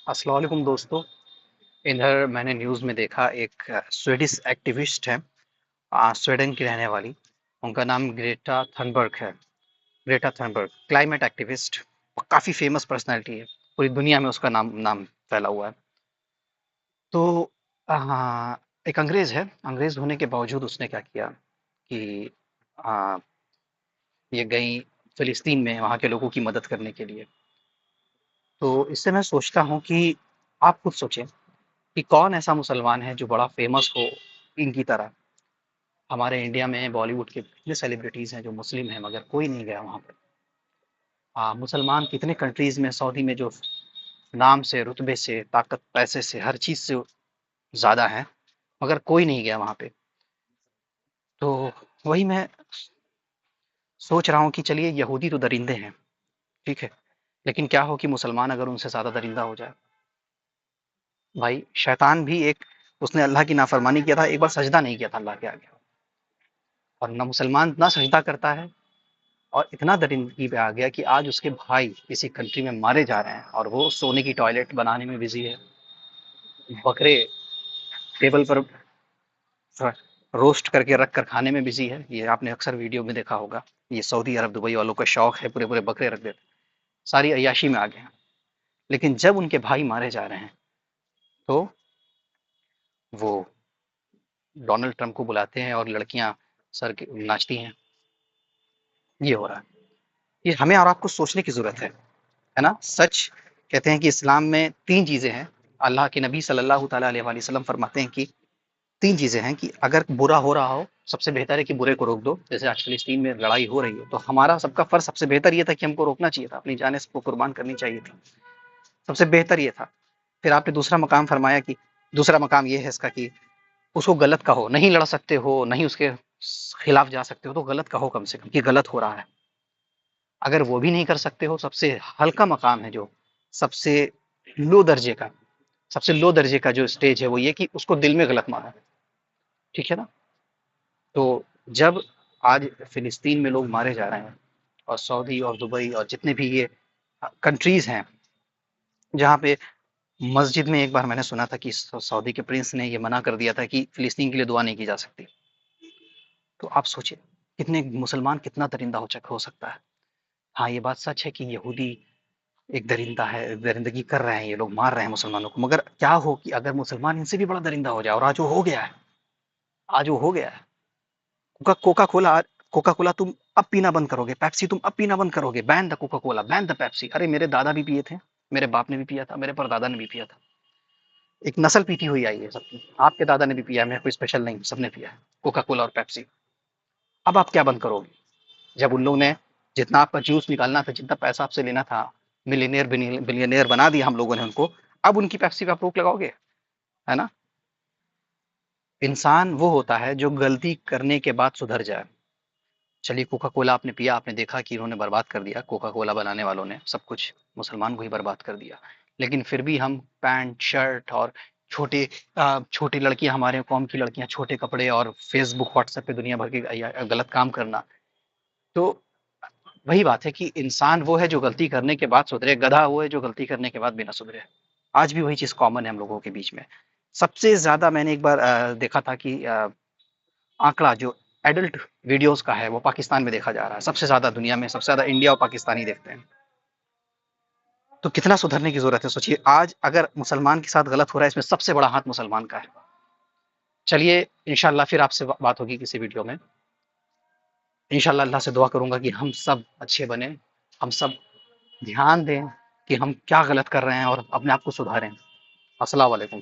अस्सलाम वालेकुम दोस्तों। इधर मैंने न्यूज़ में देखा एक स्वीडिश एक्टिविस्ट है, स्वीडन की रहने वाली। उनका नाम ग्रेटा थनबर्ग है। ग्रेटा थनबर्ग क्लाइमेट एक्टिविस्ट, काफ़ी फेमस पर्सनालिटी है। पूरी दुनिया में उसका नाम नाम फैला हुआ है। तो एक अंग्रेज़ है। अंग्रेज़ होने के बावजूद उसने क्या किया कि आ, ये गई फ़िलिस्तीन में वहाँ के लोगों की मदद करने के लिए। तो इससे मैं सोचता हूँ कि आप खुद सोचें कि कौन ऐसा मुसलमान है जो बड़ा फेमस हो इनकी तरह। हमारे इंडिया में बॉलीवुड के कितने सेलिब्रिटीज हैं जो मुस्लिम हैं मगर कोई नहीं गया वहां पे। मुसलमान कितने कंट्रीज में, सऊदी में जो नाम से, रुतबे से, ताकत, पैसे से, हर चीज से ज्यादा है, मगर कोई नहीं गया वहां पे। तो वही मैं सोच रहा हूँ कि चलिए यहूदी तो दरिंदे हैं, ठीक है, लेकिन क्या हो कि मुसलमान अगर उनसे ज्यादा दरिंदा हो जाए। भाई शैतान भी एक, उसने अल्लाह की नाफरमानी किया था, एक बार सजदा नहीं किया था अल्लाह के आगे। और न मुसलमान ना सजदा करता है, और इतना दरिंदगी पे आ गया कि आज उसके भाई किसी कंट्री में मारे जा रहे हैं और वो सोने की टॉयलेट बनाने में बिजी है। बकरे टेबल पर रोस्ट करके रख कर खाने में बिजी है। ये आपने अक्सर वीडियो में देखा होगा। ये सऊदी अरब, दुबई वालों का शौक है, पूरे पूरे बकरे रख देते, सारी अय्याशी में आ गए हैं। लेकिन जब उनके भाई मारे जा रहे हैं तो वो डोनाल्ड ट्रंप को बुलाते हैं और लड़कियां सर के नाचती हैं। ये हो रहा है। ये हमें और आपको सोचने की जरूरत है ना? सच कहते हैं कि इस्लाम में तीन चीजें हैं। अल्लाह के नबी सल्लल्लाहु ताला अलैहि वसल्लम फरमाते हैं कि तीन चीजें हैं कि अगर बुरा हो रहा हो, सबसे बेहतर है कि बुरे को रोक दो। जैसे आज फिलिस्तीन में लड़ाई हो रही है, तो हमारा सबका फर्ज सबसे बेहतर ये था कि हमको रोकना चाहिए था, अपनी जान इसको कुर्बान करनी चाहिए थी। सबसे बेहतर ये था। फिर आपने दूसरा मकाम फरमाया कि दूसरा मकाम ये है इसका कि उसको गलत कहो, नहीं लड़ सकते हो, नहीं उसके खिलाफ जा सकते हो, तो गलत कहो कम से कम कि गलत हो रहा है। अगर वो भी नहीं कर सकते हो, सबसे हल्का मकाम है जो सबसे लो दर्जे का, सबसे लो दर्जे का जो स्टेज है वो ये कि उसको दिल में गलत मानो। ठीक है ना? तो जब आज फिलिस्तीन में लोग मारे जा रहे हैं, और सऊदी और दुबई और जितने भी ये कंट्रीज हैं जहाँ पे, मस्जिद में एक बार मैंने सुना था कि सऊदी के प्रिंस ने ये मना कर दिया था कि फिलिस्तीन के लिए दुआ नहीं की जा सकती। तो आप सोचिए कितने मुसलमान कितना दरिंदा हो सकता है। हाँ, ये बात सच है कि यहूदी एक दरिंदा है, दरिंदगी कर रहे हैं, ये लोग मार रहे हैं मुसलमानों को, मगर क्या हो कि अगर मुसलमान इनसे भी बड़ा दरिंदा हो जाए, और आज वो हो गया है। आज वो हो गया है। कोका कोला, कोका कोला तुम अब पीना बंद करोगे, पेप्सी तुम अब पीना बंद करोगे, ban the Coca Cola, ban the Pepsi. अरे मेरे दादा भी पिए थे, मेरे बाप ने भी पिया था, मेरे परदादा ने भी पिया था। एक नस्ल पीती हुई आई है सबकी। आपके दादा ने भी पिया है, मैं कोई स्पेशल नहीं, सबने पिया है कोका कोला और पेप्सी। अब आप क्या बंद करोगे? जब उन लोगों ने जितना आपका जूस निकालना था, जितना पैसा आपसे लेना था, मिलीनियर बिलियनियर बना दिया हम लोगों ने उनको। अब उनकी पेप्सी पे आप रोक लगाओगे? है ना? इंसान वो होता है जो गलती करने के बाद सुधर जाए। चलिए, कोका कोला आपने पिया, आपने देखा कि इन्होंने बर्बाद कर दिया, कोका कोला बनाने वालों ने सब कुछ मुसलमान को ही बर्बाद कर दिया। लेकिन फिर भी हम पैंट शर्ट और छोटे छोटी लड़कियां, हमारे कौम की लड़कियां छोटे कपड़े और फेसबुक व्हाट्सएप पे दुनिया भर के गलत काम करना। तो वही बात है कि इंसान वो है जो गलती करने के बाद सुधरे, गधा वो है जो गलती करने के बाद भी ना सुधरे। आज भी वही चीज कॉमन है हम लोगों के बीच में। सबसे ज्यादा मैंने एक बार देखा था कि आंकड़ा जो एडल्ट वीडियोस का है वो पाकिस्तान में देखा जा रहा है सबसे ज्यादा। दुनिया में सबसे ज्यादा इंडिया और पाकिस्तान ही देखते हैं। तो कितना सुधरने की जरूरत है सोचिए। आज अगर मुसलमान के साथ गलत हो रहा है, इसमें सबसे बड़ा हाथ मुसलमान का है। चलिए, इंशाल्लाह फिर आपसे बात होगी किसी वीडियो में। इंशाल्लाह अल्लाह से दुआ करूंगा कि हम सब अच्छे बने, हम सब ध्यान दें कि हम क्या गलत कर रहे हैं और अपने आप को सुधारें। अस्सलाम वालेकुम।